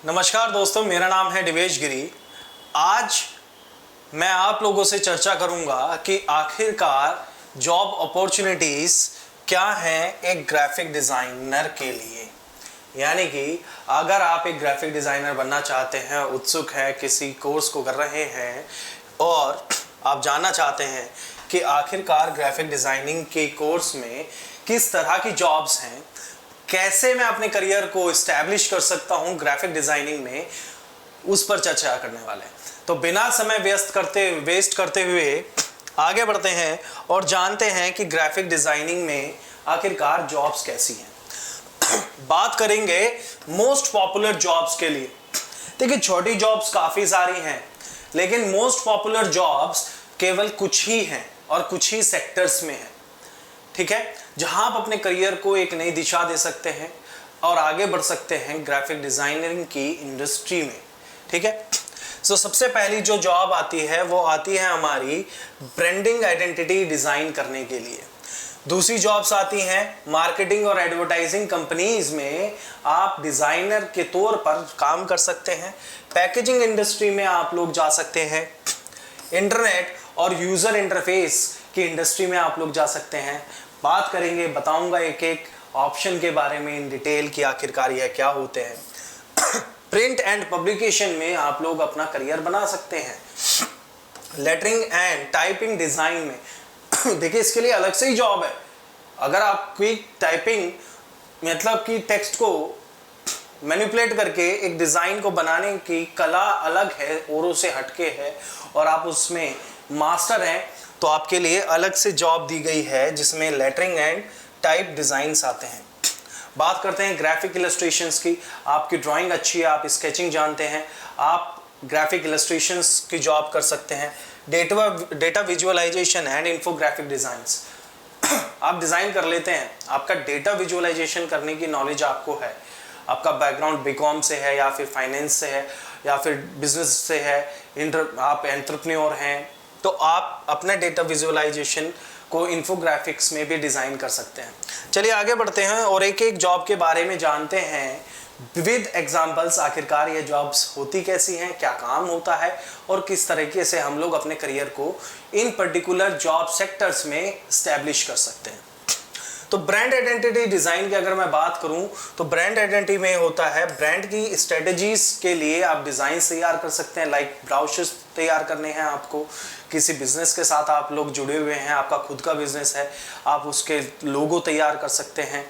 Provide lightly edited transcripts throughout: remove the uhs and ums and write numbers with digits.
नमस्कार दोस्तों, मेरा नाम है दिवेश गिरी। आज मैं आप लोगों से चर्चा करूंगा कि आखिरकार जॉब अपॉर्चुनिटीज़ क्या हैं एक ग्राफिक डिज़ाइनर के लिए। यानी कि अगर आप एक ग्राफिक डिज़ाइनर बनना चाहते हैं, उत्सुक हैं, किसी कोर्स को कर रहे हैं और आप जानना चाहते हैं कि आखिरकार ग्राफिक डिज़ाइनिंग के कोर्स में किस तरह की जॉब्स हैं, कैसे मैं अपने करियर को इस्टेब्लिश कर सकता हूं ग्राफिक डिजाइनिंग में, उस पर चर्चा करने वाले हैं। तो बिना समय वेस्ट करते हुए आगे बढ़ते हैं और जानते हैं कि ग्राफिक डिजाइनिंग में आखिरकार जॉब्स कैसी हैं। बात करेंगे मोस्ट पॉपुलर जॉब्स के लिए। देखिए, छोटी जॉब्स काफ़ी सारी हैं, लेकिन मोस्ट पॉपुलर जॉब्स केवल कुछ ही हैं और कुछ ही सेक्टर्स में हैं। ठीक है, जहां आप अपने करियर को एक नई दिशा दे सकते हैं और आगे बढ़ सकते हैं ग्राफिक डिजाइनिंग की इंडस्ट्री में। ठीक है, सो सबसे पहली जो जॉब आती है वो आती है हमारी ब्रांडिंग आइडेंटिटी डिजाइन करने के लिए। दूसरी जॉब्स आती हैं मार्केटिंग और एडवर्टाइजिंग कंपनीज में, आप डिजाइनर के तौर पर काम कर सकते हैं। पैकेजिंग इंडस्ट्री में आप लोग जा सकते हैं। इंटरनेट और यूजर इंटरफेस की इंडस्ट्री में आप लोग जा सकते हैं। बात करेंगे, बताऊंगा एक एक ऑप्शन के बारे में इन डिटेल कि आखिरकार यह क्या होते हैं। प्रिंट एंड पब्लिकेशन में आप लोग अपना करियर बना सकते हैं। लेटरिंग एंड टाइपिंग डिजाइन में देखिए, इसके लिए अलग से ही जॉब है। अगर आप क्विक टाइपिंग मतलब कि टेक्स्ट को मैनिपुलेट करके एक डिजाइन को बनाने की कला अलग है, औरों से हटके है और आप उसमें मास्टर हैं, तो आपके लिए अलग से जॉब दी गई है जिसमें लेटरिंग एंड टाइप डिज़ाइंस आते हैं। बात करते हैं ग्राफिक इलस्ट्रेशंस की। आपकी ड्राइंग अच्छी है, आप स्केचिंग जानते हैं, आप ग्राफिक इलस्ट्रेशंस की जॉब कर सकते हैं। Data visualisation and infographic designs आप डिज़ाइन कर लेते हैं, आपका डेटा विजुअलाइजेशन करने की नॉलेज आपको है, आपका बैकग्राउंड बीकॉम से है या फिर फाइनेंस से है या फिर बिजनेस से है, आप एंटरप्रेन्योर हैं, तो आप अपना डेटा विजुअलाइजेशन को इन्फोग्राफिक्स में भी डिज़ाइन कर सकते हैं। चलिए आगे बढ़ते हैं और एक एक जॉब के बारे में जानते हैं विविध एग्जाम्पल्स। आखिरकार ये जॉब्स होती कैसी हैं, क्या काम होता है और किस तरीके से हम लोग अपने करियर को इन पर्टिकुलर जॉब सेक्टर्स में स्टैब्लिश कर सकते हैं। तो ब्रांड आइडेंटिटी डिज़ाइन की अगर मैं बात करूं तो ब्रांड आइडेंटिटी में होता है ब्रांड की स्ट्रेटजीज के लिए आप डिज़ाइन तैयार कर सकते हैं। लाइक ब्राउचर्स तैयार करने हैं आपको, किसी बिजनेस के साथ आप लोग जुड़े हुए हैं, आपका खुद का बिजनेस है, आप उसके लोगो तैयार कर सकते हैं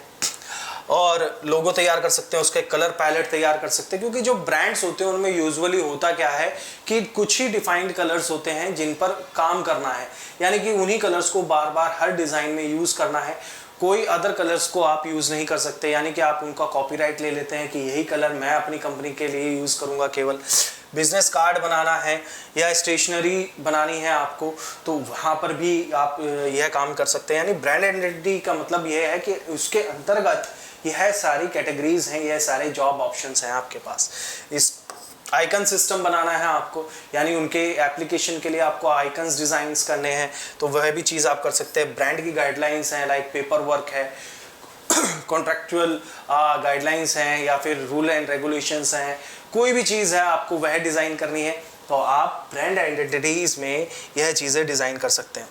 और लोगो तैयार कर सकते हैं, उसके कलर पैलेट तैयार कर सकते हैं। क्योंकि जो ब्रांड्स होते हैं उनमें यूजुअली होता क्या है कि कुछ ही डिफाइंड कलर्स होते हैं जिन पर काम करना है, यानी कि उन्हीं कलर्स को बार बार हर डिज़ाइन में यूज़ करना है। कोई अदर कलर्स को आप यूज़ नहीं कर सकते, यानी कि आप उनका कॉपीराइट ले लेते हैं कि यही कलर मैं अपनी कंपनी के लिए यूज़ करूँगा। केवल बिजनेस कार्ड बनाना है या स्टेशनरी बनानी है आपको, तो वहाँ पर भी आप यह काम कर सकते हैं। यानी ब्रांड आइडेंटिटी का मतलब यह है कि उसके अंतर्गत यह सारी कैटेगरीज हैं, यह सारे जॉब ऑप्शंस हैं आपके पास। इस आइकन सिस्टम बनाना है आपको, यानी उनके एप्लीकेशन के लिए आपको आइकन्स डिज़ाइंस करने हैं, तो वह भी चीज़ आप कर सकते हैं। ब्रांड की गाइडलाइंस हैं, लाइक पेपर वर्क है, कॉन्ट्रैक्चुअल गाइडलाइंस हैं या फिर रूल एंड रेगुलेशंस हैं, कोई भी चीज़ है आपको वह डिज़ाइन करनी है, तो आप ब्रांड आइडेंटिटीज़ में यह चीज़ें डिज़ाइन कर सकते हैं।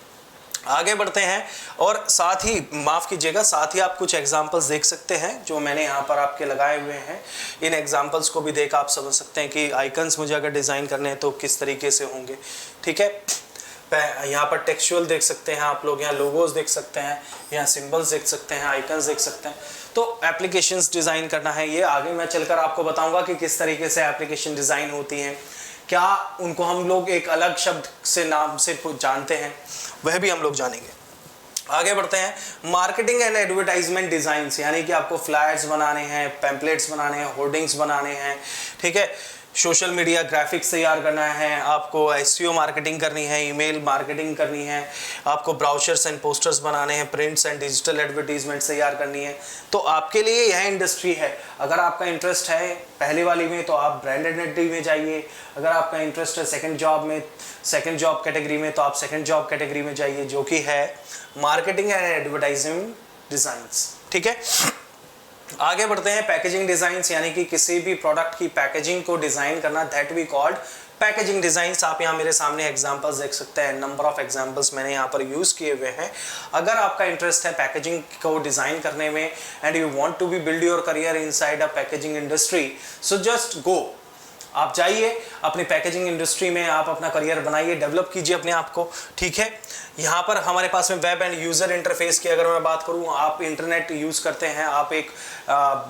आगे बढ़ते हैं और साथ ही माफ़ कीजिएगा, साथ ही आप कुछ एग्जांपल्स देख सकते हैं जो मैंने यहाँ पर आपके लगाए हुए हैं। इन एग्जांपल्स को भी देख आप समझ सकते हैं कि आइकन्स मुझे अगर डिज़ाइन करने हैं तो किस तरीके से होंगे। ठीक है, यहाँ पर टेक्सचुअल देख सकते हैं आप लोग, यहाँ लोगोज देख सकते हैं, यहाँ सिंबल्स देख सकते हैं, आइकन्स देख सकते हैं। तो एप्लीकेशंस डिज़ाइन करना है, ये आगे मैं चलकर आपको बताऊँगा कि किस तरीके से एप्लीकेशन डिज़ाइन होती हैं, क्या उनको हम लोग एक अलग शब्द से नाम से जानते हैं, वह भी हम लोग जानेंगे। आगे बढ़ते हैं मार्केटिंग एंड एडवर्टाइजमेंट डिज़ाइंस, यानी कि आपको फ्लायर्स बनाने हैं, पैम्पलेट्स बनाने हैं, होर्डिंग्स बनाने हैं। ठीक है, सोशल मीडिया ग्राफिक्स तैयार करना है, आपको एसईओ मार्केटिंग करनी है, ईमेल मार्केटिंग करनी है, आपको ब्राउचर्स एंड पोस्टर्स बनाने हैं, प्रिंट्स एंड डिजिटल एडवर्टीजमेंट्स तैयार करनी है, तो आपके लिए यह इंडस्ट्री है। अगर आपका इंटरेस्ट है पहले वाली में तो आप ब्रांड आइडेंटिटी में जाइए, अगर आपका इंटरेस्ट है सेकंड जॉब कैटेगरी में तो आप सेकंड जॉब कैटेगरी में जाइए, जो कि है मार्केटिंग एंड एडवर्टाइजिंग डिज़ाइंस। ठीक है, आगे बढ़ते हैं पैकेजिंग डिजाइन्स, यानी कि किसी भी प्रोडक्ट की पैकेजिंग को डिजाइन करना, that we called packaging designs. आप यहाँ मेरे सामने एग्जांपल्स देख सकते हैं, नंबर ऑफ एग्जांपल्स मैंने यहाँ पर यूज किए हुए हैं। अगर आपका इंटरेस्ट है पैकेजिंग को डिजाइन करने में and you want to be build your career inside a packaging industry, so just go, आप जाइए अपनी पैकेजिंग इंडस्ट्री में, आप अपना करियर बनाइए, डेवलप कीजिए अपने आप को। ठीक है, यहाँ पर हमारे पास में वेब एंड यूज़र इंटरफेस की अगर मैं बात करूँ, आप इंटरनेट यूज़ करते हैं, आप एक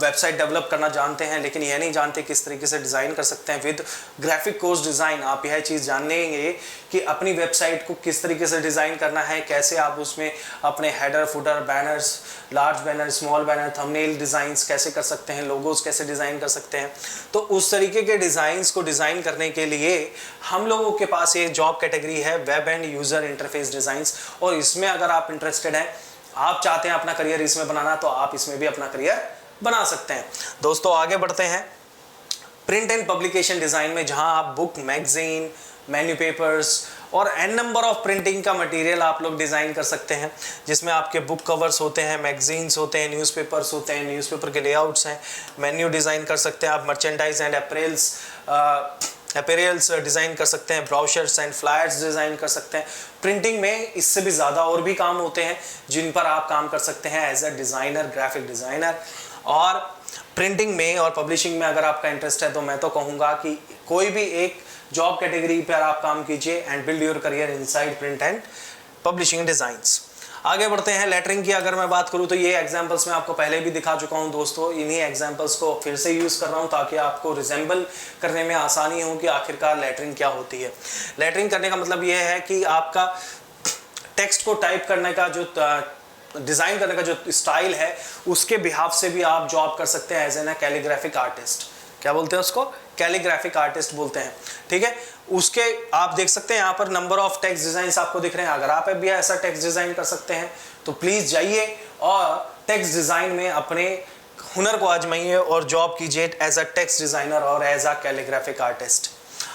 वेबसाइट डेवलप करना जानते हैं, लेकिन यह नहीं जानते किस तरीके से डिज़ाइन कर सकते हैं विद ग्राफिक कोर्स डिज़ाइन। आप यह चीज़ जानेंगे कि अपनी वेबसाइट को किस तरीके से डिज़ाइन करना है, कैसे आप उसमें अपने header, footer, banners, large banner, small banner, thumbnail designs कैसे कर सकते हैं, लोगोज कैसे डिज़ाइन कर सकते हैं। तो उस तरीके के डिज़ाइंस को डिज़ाइन करने के लिए हम लोगों के पास एक जॉब कैटेगरी है web end user interface designs, और इसमें अगर आप इंटरेस्टेड हैं, आप चाहते हैं अपना करियर इसमें बनाना, तो आप इसमें भी अपना करियर बना सकते हैं। दोस्तों आगे बढ़ते हैं प्रिंट एंड पब्लिकेशन डिज़ाइन में, जहां आप बुक, मैगजीन, मेन्यू पेपर्स और एन नंबर ऑफ प्रिंटिंग का मटेरियल आप लोग डिज़ाइन कर सकते हैं, जिसमें आपके बुक कवर्स होते हैं, मैगजीन्स होते हैं, न्यूज़पेपर्स होते हैं, न्यूज़पेपर के लेआउट्स हैं, मेन्यू डिज़ाइन कर सकते हैं आप, मर्चेंडाइज एंड अपैरेल्स डिज़ाइन कर सकते हैं, ब्राउचर्स एंड फ्लायर्स डिज़ाइन कर सकते हैं। प्रिंटिंग में इससे भी ज़्यादा और भी काम होते हैं जिन पर आप काम कर सकते हैं as a designer, graphic designer. और प्रिंटिंग में और पब्लिशिंग में अगर आपका इंटरेस्ट है, तो मैं तो कहूँगा कि कोई भी एक जॉब कैटेगरी पर आप काम कीजिए and build your career inside print and publishing designs. आगे बढ़ते हैं लेटरिंग की अगर मैं बात करूं, तो ये एग्जांपल्स मैं आपको पहले भी दिखा चुका हूं दोस्तों, इन्हीं एग्जांपल्स को फिर से यूज़ कर रहा हूं ताकि आपको रिजेंबल करने में आसानी हो कि आखिरकार लेटरिंग क्या होती है। लेटरिंग करने का मतलब ये है कि आपका टेक्स्ट को टाइप करने का जो डिज़ाइन करने का जो स्टाइल है, उसके बिहाफ से भी आप जॉब कर सकते हैं एज एन कैलीग्राफिक आर्टिस्ट। क्या बोलते हैं उसको? कैलीग्राफिक आर्टिस्ट बोलते हैं। ठीक है, उसके आप देख सकते हैं यहाँ पर नंबर ऑफ टेक्स्ट डिजाइन आपको दिख रहे हैं। अगर आप भी ऐसा टेक्स्ट डिजाइन कर सकते हैं तो प्लीज जाइए और टेक्स्ट डिजाइन में अपने हुनर को आजमाइए और जॉब कीजिए एज अ टेक्स्ट डिजाइनर और एज अ कैलीग्राफिक आर्टिस्ट।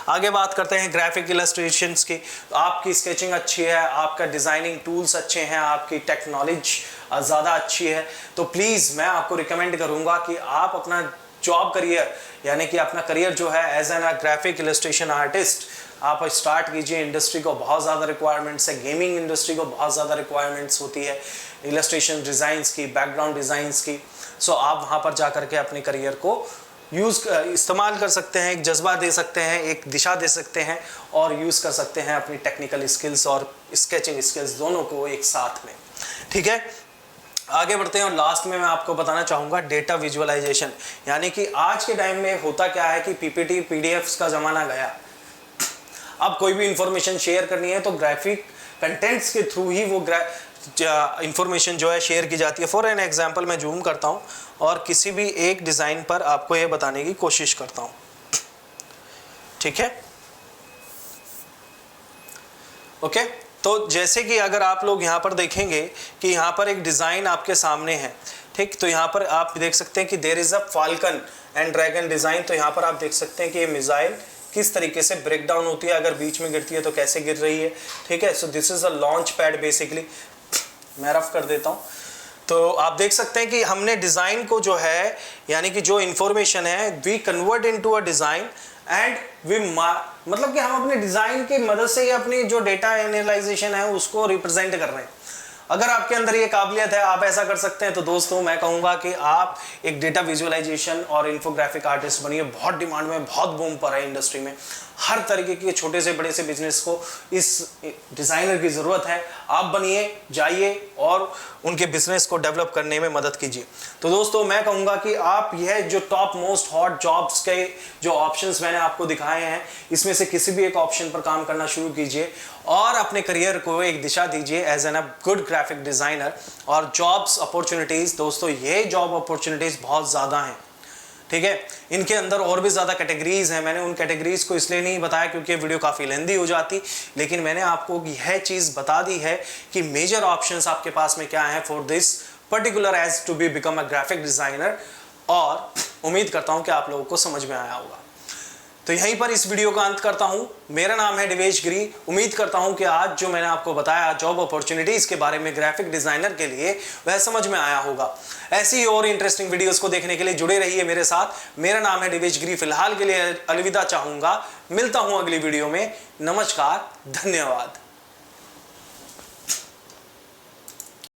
आगे बात करते हैं ग्राफिक इलस्ट्रेशंस की। आपकी स्केचिंग अच्छी है, आपका डिजाइनिंग टूल्स अच्छे हैं, आपकी टेक नॉलेज ज़्यादा अच्छी है, तो प्लीज़ मैं आपको रिकमेंड करूँगा कि आप अपना जॉब करियर, यानी कि अपना करियर जो है as an graphic illustration artist आप स्टार्ट कीजिए। इंडस्ट्री को बहुत ज़्यादा रिक्वायरमेंट्स है, गेमिंग इंडस्ट्री को बहुत ज़्यादा रिक्वायरमेंट्स होती है इलस्ट्रेशन डिज़ाइंस की, बैकग्राउंड डिज़ाइंस की। सो आप वहाँ पर जा करके अपने करियर को इस्तेमाल कर सकते हैं, एक जज्बा दे सकते हैं, एक दिशा दे सकते हैं और यूज़ कर सकते हैं अपनी टेक्निकल स्किल्स और स्केचिंग स्किल्स दोनों को एक साथ में। ठीक है, आगे बढ़ते हैं और लास्ट में मैं आपको बताना चाहूँगा डेटा विजुअलाइजेशन, यानी कि आज के टाइम में होता क्या है कि पीपीटी पीडीएफ्स का ज़माना गया। अब कोई भी इंफॉर्मेशन शेयर करनी है तो ग्राफिक कंटेंट्स के थ्रू ही वो इंफॉर्मेशन जो है शेयर की जाती है। फॉर एन एग्जांपल मैं जूम करता हूँ और किसी भी एक डिज़ाइन पर आपको ये बताने की कोशिश करता हूँ। ठीक है, ओके। तो जैसे कि अगर आप लोग यहाँ पर देखेंगे कि यहाँ पर एक डिज़ाइन आपके सामने है, ठीक, तो यहाँ पर आप देख सकते हैं कि there is a falcon and dragon design. तो यहाँ पर आप देख सकते हैं कि ये मिसाइल किस तरीके से ब्रेक डाउन होती है, अगर बीच में गिरती है तो कैसे गिर रही है। ठीक है, so this is a launch pad basically. मैं रफ कर देता हूँ। तो आप देख सकते हैं कि हमने डिज़ाइन को जो है, यानी कि जो इन्फॉर्मेशन है, we convert into a design and we मतलब कि हम अपने डिज़ाइन की मदद से अपनी जो डेटा एनालाइजेशन है उसको रिप्रेजेंट कर रहे हैं। अगर आपके अंदर ये काबिलियत है, आप ऐसा कर सकते हैं, तो दोस्तों मैं कहूँगा कि आप एक डेटा विजुअलाइजेशन और इन्फोग्राफिक आर्टिस्ट बनिए। बहुत डिमांड में, बहुत बूम पर है इंडस्ट्री में। हर तरीके के छोटे से बड़े से बिजनेस को इस डिज़ाइनर की ज़रूरत है। आप बनिए, जाइए और उनके बिजनेस को डेवलप करने में मदद कीजिए। तो दोस्तों मैं कहूँगा कि आप यह जो टॉप मोस्ट हॉट जॉब्स के जो ऑप्शंस मैंने आपको दिखाए हैं, इसमें से किसी भी एक ऑप्शन पर काम करना शुरू कीजिए और अपने करियर को एक दिशा दीजिए as an a good graphic designer. और जॉब्स अपॉर्चुनिटीज़ दोस्तों, ये जॉब अपॉर्चुनिटीज़ बहुत ज़्यादा हैं। ठीक है, इनके अंदर और भी ज़्यादा कैटेगरीज हैं। मैंने उन कैटेगरीज को इसलिए नहीं बताया क्योंकि वीडियो काफ़ी लेंदी हो जाती, लेकिन मैंने आपको यह चीज़ बता दी है कि मेजर ऑप्शंस आपके पास में क्या हैं for this particular as to be become a graphic designer. और उम्मीद करता हूँ कि आप लोगों को समझ में आया होगा। तो यहीं पर इस वीडियो का अंत करता हूं। मेरा नाम है दिवेश गिरी। उम्मीद करता हूं कि आज जो मैंने आपको बताया जॉब अपॉर्चुनिटीज के बारे में ग्राफिक डिजाइनर के लिए, वह समझ में आया होगा। ऐसी ही और इंटरेस्टिंग वीडियोस को देखने के लिए जुड़े रहिए मेरे साथ। मेरा नाम है दिवेश गिरी। फिलहाल के लिए अलविदा चाहूंगा। मिलता हूं अगली वीडियो में। नमस्कार, धन्यवाद।